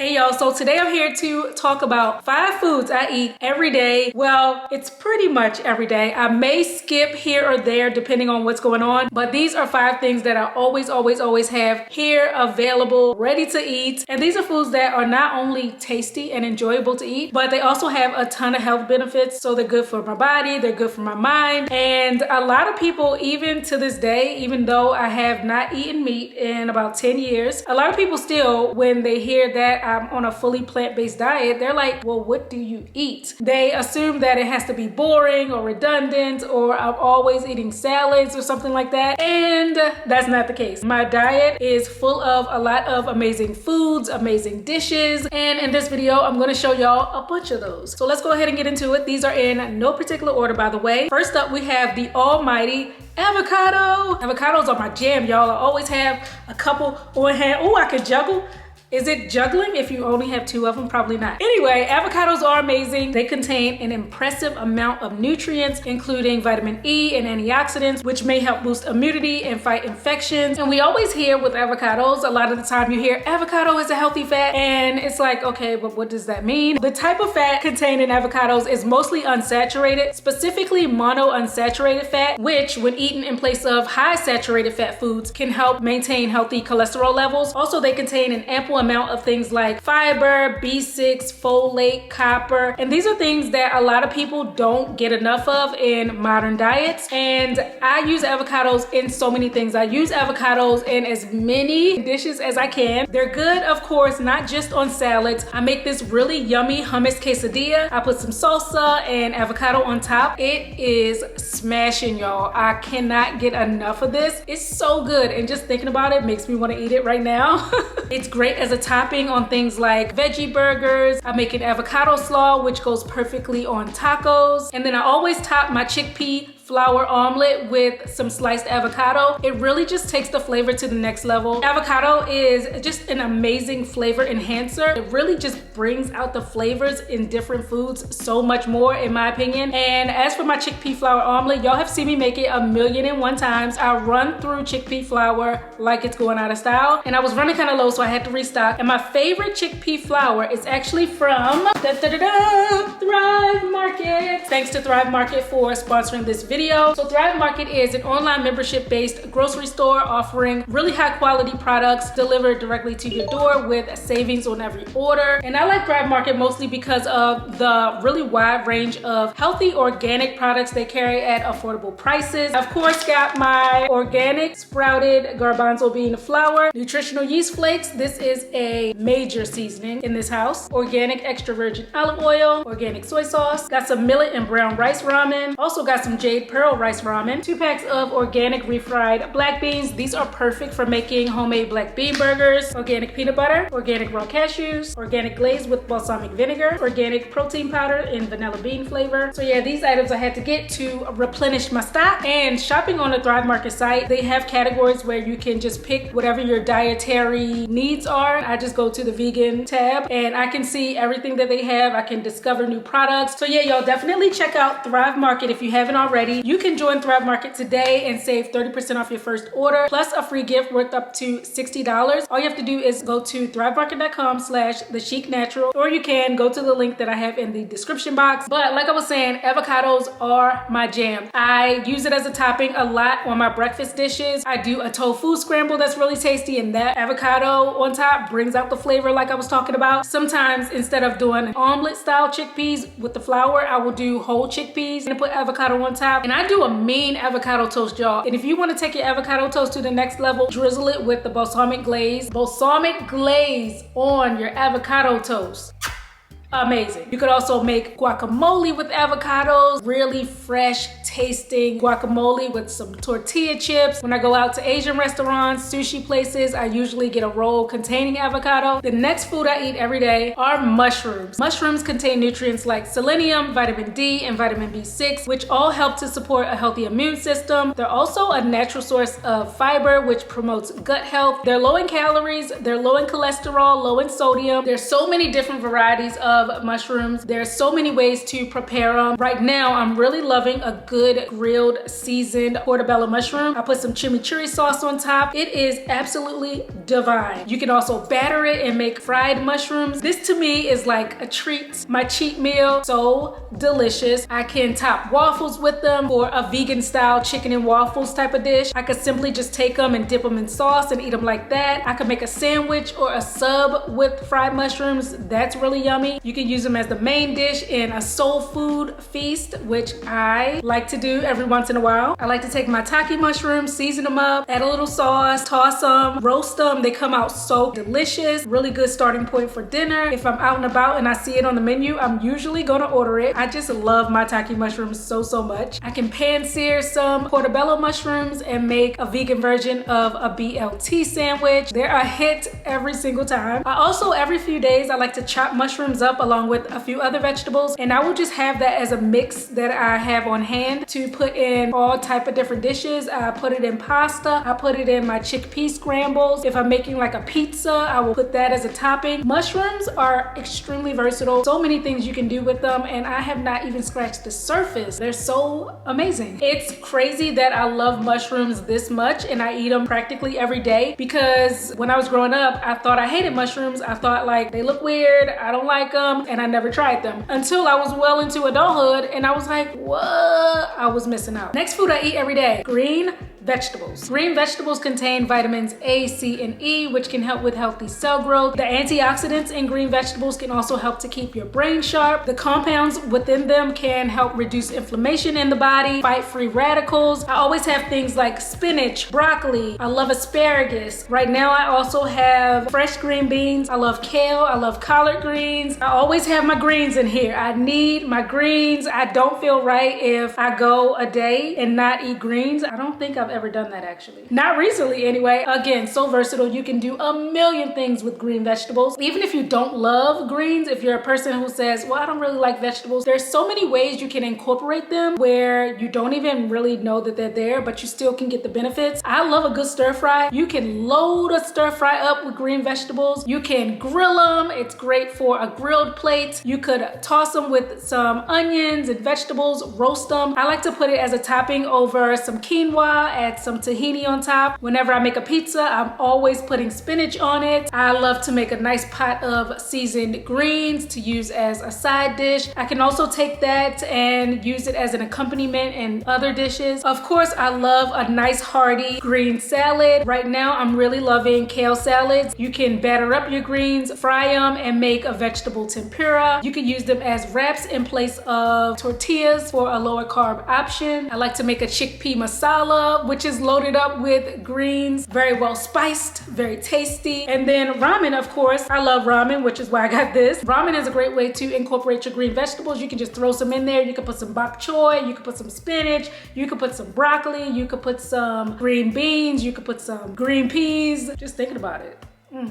Hey y'all, so today I'm here to talk about 5 foods I eat every day. Well, it's pretty much every day. I may skip here or there depending on what's going on, but these are 5 things that I always have here available, ready to eat. And these are foods that are not only tasty and enjoyable to eat, but they also have a ton of health benefits. So they're good for my body, they're good for my mind. And a lot of people, even to this day, even though I have not eaten meat in about 10 years, a lot of people still, when they hear that I'm on a fully plant-based diet, they're like, well, what do you eat? They assume that it has to be boring or redundant, or I'm always eating salads or something like that. And that's not the case. My diet is full of a lot of amazing foods, amazing dishes. And in this video, I'm gonna show y'all a bunch of those. So let's go ahead and get into it. These are in no particular order, by the way. First up, we have the almighty avocado. Avocados are my jam, y'all. I always have a couple on hand. Oh, I could juggle. Is it juggling if you only have 2 of them? Probably not. Anyway, avocados are amazing. They contain an impressive amount of nutrients, including vitamin E and antioxidants, which may help boost immunity and fight infections. And we always hear with avocados, a lot of the time you hear avocado is a healthy fat, and it's like, okay, but what does that mean? The type of fat contained in avocados is mostly unsaturated, specifically monounsaturated fat, which when eaten in place of high saturated fat foods can help maintain healthy cholesterol levels. Also, they contain an ample amount of things like fiber, B6, folate, copper, and these are things that a lot of people don't get enough of in modern diets. And I use avocados in so many things. I use avocados in as many dishes as I can. They're good, of course, not just on salads. I make this really yummy hummus quesadilla. I put some salsa and avocado on top. It is smashing, y'all. I cannot get enough of this. It's so good, and just thinking about it makes me want to eat it right now. It's great as a topping on things like veggie burgers. I make an avocado slaw, which goes perfectly on tacos. And then I always top my chickpea flour omelet with some sliced avocado. It really just takes the flavor to the next level. Avocado is just an amazing flavor enhancer. It really just brings out the flavors in different foods so much more, in my opinion. And as for my chickpea flour omelet, y'all have seen me make it 1,000,001 times. I run through chickpea flour like it's going out of style, and I was running kind of low, so I had to restock. And my favorite chickpea flour is actually from Thrive Market. Thanks to Thrive Market for sponsoring this video. So Thrive Market is an online membership-based grocery store offering really high-quality products delivered directly to your door with savings on every order. And I like Thrive Market mostly because of the really wide range of healthy organic products they carry at affordable prices. Of course, got my organic sprouted garbanzo bean flour, nutritional yeast flakes. This is a major seasoning in this house. Organic extra virgin olive oil, organic soy sauce. Got some millet and brown rice ramen. Also got some jade pearl rice ramen. 2 packs of organic refried black beans. These are perfect for making homemade black bean burgers. Organic peanut butter, organic raw cashews, organic glaze with balsamic vinegar, organic protein powder in vanilla bean flavor. So yeah, these items I had to get to replenish my stock. And shopping on the Thrive Market site, they have categories where you can just pick whatever your dietary needs are. I just go to the vegan tab and I can see everything that they have. I can discover new products. So yeah, y'all definitely check out Thrive Market if you haven't already. You can join Thrive Market today and save 30% off your first order, plus a free gift worth up to $60. All you have to do is go to thrivemarket.com/thechicnatural, or you can go to the link that I have in the description box. But like I was saying, avocados are my jam. I use it as a topping a lot on my breakfast dishes. I do a tofu scramble that's really tasty, and that avocado on top brings out the flavor like I was talking about. Sometimes instead of doing omelet style chickpeas with the flour, I will do whole chickpeas and put avocado on top. And I do a mean avocado toast, y'all. And if you want to take your avocado toast to the next level, drizzle it with the balsamic glaze. Balsamic glaze on your avocado toast. Amazing. You could also make guacamole with avocados, really fresh tasting guacamole with some tortilla chips. When I go out to Asian restaurants, sushi places, I usually get a roll containing avocado. The next food I eat every day are mushrooms. Mushrooms contain nutrients like selenium, vitamin D, and vitamin B6, which all help to support a healthy immune system. They're also a natural source of fiber, which promotes gut health. They're low in calories, they're low in cholesterol, low in sodium. There's so many different varieties of love mushrooms. There's so many ways to prepare them. Right now, I'm really loving a good grilled seasoned portobello mushroom. I put some chimichurri sauce on top. It is absolutely divine. You can also batter it and make fried mushrooms. This to me is like a treat, my cheat meal. So delicious. I can top waffles with them for a vegan style chicken and waffles type of dish. I could simply just take them and dip them in sauce and eat them like that. I could make a sandwich or a sub with fried mushrooms. That's really yummy. You can use them as the main dish in a soul food feast, which I like to do every once in a while. I like to take my taki mushrooms, season them up, add a little sauce, toss them, roast them. They come out so delicious. Really good starting point for dinner. If I'm out and about and I see it on the menu, I'm usually gonna order it. I just love my taki mushrooms so much. I can pan sear some portobello mushrooms and make a vegan version of a BLT sandwich. They're a hit every single time. I also, every few days, I like to chop mushrooms up along with a few other vegetables, and I will just have that as a mix that I have on hand to put in all type of different dishes. I put it in pasta. I put it in my chickpea scrambles. If I'm making like a pizza, I will put that as a topping. Mushrooms are extremely versatile. So many things you can do with them, and I have not even scratched the surface. They're so amazing. It's crazy that I love mushrooms this much and I eat them practically every day, because when I was growing up, I thought I hated mushrooms. I thought like they look weird, I don't like them, and I never tried them until I was well into adulthood and I was like, what? I was missing out. Next food I eat every day, green vegetables. Green vegetables contain vitamins A, C, and E, which can help with healthy cell growth. The antioxidants in green vegetables can also help to keep your brain sharp. The compounds within them can help reduce inflammation in the body, fight free radicals. I always have things like spinach, broccoli. I love asparagus. Right now I also have fresh green beans. I love kale. I love collard greens. I always have my greens in here. I need my greens. I don't feel right if I go a day and not eat greens. I don't think I've ever done that actually. Not recently anyway. Again, so versatile. You can do a million things with green vegetables. Even if you don't love greens, if you're a person who says, well, I don't really like vegetables, there's so many ways you can incorporate them where you don't even really know that they're there, but you still can get the benefits. I love a good stir fry. You can load a stir fry up with green vegetables. You can grill them. It's great for a grilled plate. You could toss them with some onions and vegetables, roast them. I like to put it as a topping over some quinoa, add some tahini on top. Whenever I make a pizza, I'm always putting spinach on it. I love to make a nice pot of seasoned greens to use as a side dish. I can also take that and use it as an accompaniment in other dishes. Of course, I love a nice hearty green salad. Right now, I'm really loving kale salads. You can batter up your greens, fry them, and make a vegetable tempura. You can use them as wraps in place of tortillas for a lower carb option. I like to make a chickpea masala, which is loaded up with greens, very well spiced, very tasty. And then ramen, of course. I love ramen, which is why I got this. Ramen is a great way to incorporate your green vegetables. You can just throw some in there. You can put some bok choy, you can put some spinach, you can put some broccoli, you can put some green beans, you can put some green peas. Just thinking about it.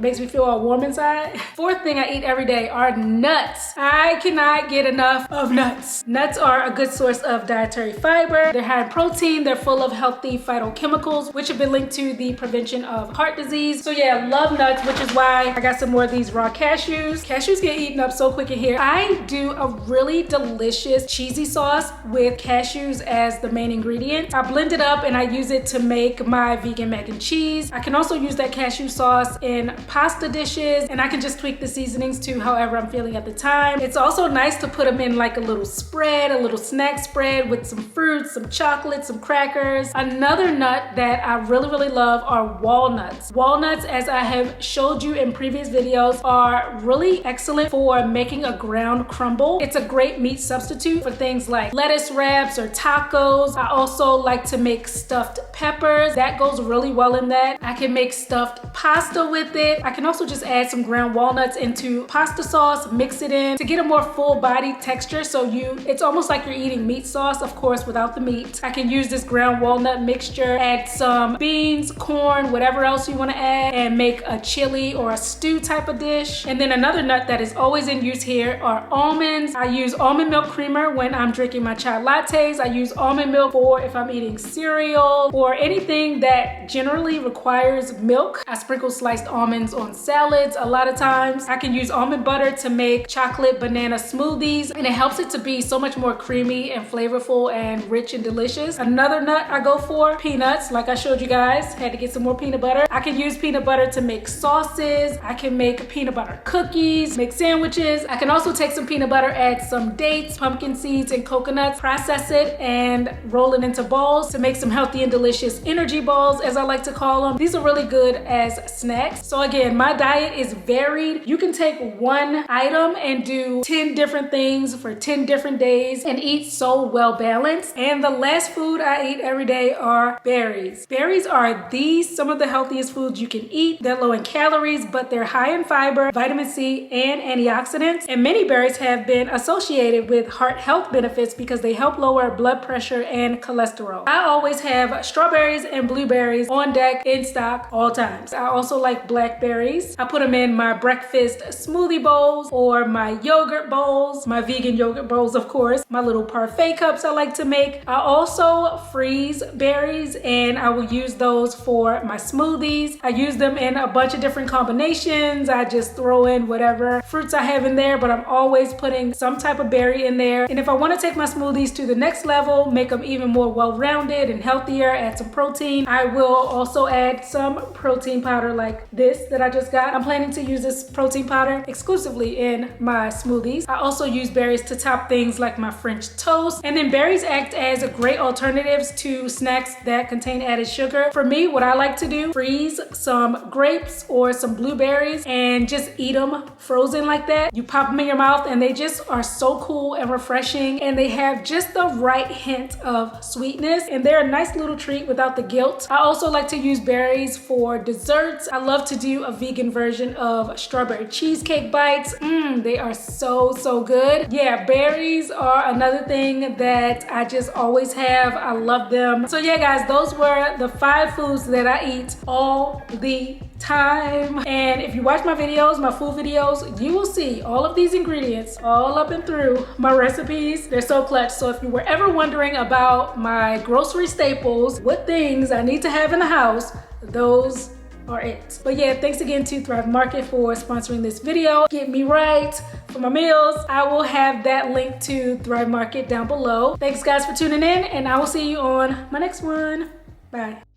Makes me feel all warm inside. Fourth thing I eat every day are nuts. I cannot get enough of nuts. Nuts are a good source of dietary fiber. They're high in protein. They're full of healthy phytochemicals, which have been linked to the prevention of heart disease. So yeah, love nuts, which is why I got some more of these raw cashews. Cashews get eaten up so quick in here. I do a really delicious cheesy sauce with cashews as the main ingredient. I blend it up and I use it to make my vegan mac and cheese. I can also use that cashew sauce in pasta dishes, and I can just tweak the seasonings to however I'm feeling at the time. It's also nice to put them in like a little spread, a little snack spread with some fruits, some chocolate, some crackers. Another nut that I really love are walnuts. Walnuts, as I have showed you in previous videos, are really excellent for making a ground crumble. It's a great meat substitute for things like lettuce wraps or tacos. I also like to make stuffed peppers. That goes really well in that. I can make stuffed pasta with it. I can also just add some ground walnuts into pasta sauce, mix it in to get a more full body texture. So it's almost like you're eating meat sauce, of course, without the meat. I can use this ground walnut mixture, add some beans, corn, whatever else you want to add, and make a chili or a stew type of dish. And then another nut that is always in use here are almonds. I use almond milk creamer when I'm drinking my chai lattes. I use almond milk for if I'm eating cereal or anything that generally requires milk. I sprinkle sliced almonds almonds on salads a lot of times. I can use almond butter to make chocolate banana smoothies, and it helps it to be so much more creamy and flavorful and rich and delicious. Another nut I go for, peanuts. Like I showed you guys, had to get some more peanut butter. I can use peanut butter to make sauces. I can make peanut butter cookies, make sandwiches. I can also take some peanut butter, add some dates, pumpkin seeds, and coconuts, process it, and roll it into balls to make some healthy and delicious energy balls, as I like to call them. These are really good as snacks. So again, my diet is varied. You can take one item and do 10 different things for 10 different days and eat so well balanced. And the last food I eat every day are berries. Berries are some of the healthiest foods you can eat. They're low in calories, but they're high in fiber, vitamin C, and antioxidants. And many berries have been associated with heart health benefits because they help lower blood pressure and cholesterol. I always have strawberries and blueberries on deck in stock all times. I also like blackberries. I put them in my breakfast smoothie bowls or my yogurt bowls, my vegan yogurt bowls, of course, my little parfait cups I like to make. I also freeze berries and I will use those for my smoothies. I use them in a bunch of different combinations. I just throw in whatever fruits I have in there, but I'm always putting some type of berry in there. And if I want to take my smoothies to the next level, make them even more well-rounded and healthier, add some protein, I will also add some protein powder like this that I just got. I'm planning to use this protein powder exclusively in my smoothies. I also use berries to top things like my French toast. And then berries act as great alternatives to snacks that contain added sugar. For me, what I like to do, freeze some grapes or some blueberries and just eat them frozen like that. You pop them in your mouth and they just are so cool and refreshing, and they have just the right hint of sweetness, and they're a nice little treat without the guilt. I also like to use berries for desserts. I love to do a vegan version of strawberry cheesecake bites. They are so good. Yeah, berries are another thing that I just always have. I love them. So yeah, guys, those were the 5 foods that I eat all the time. And if you watch my videos, my food videos, you will see all of these ingredients all up and through my recipes. They're so clutch. So if you were ever wondering about my grocery staples, what things I need to have in the house, those are it. But yeah, thanks again to Thrive Market for sponsoring this video. Get me right for my meals. I will have that link to Thrive Market down below. Thanks guys for tuning in, and I will see you on my next one. Bye.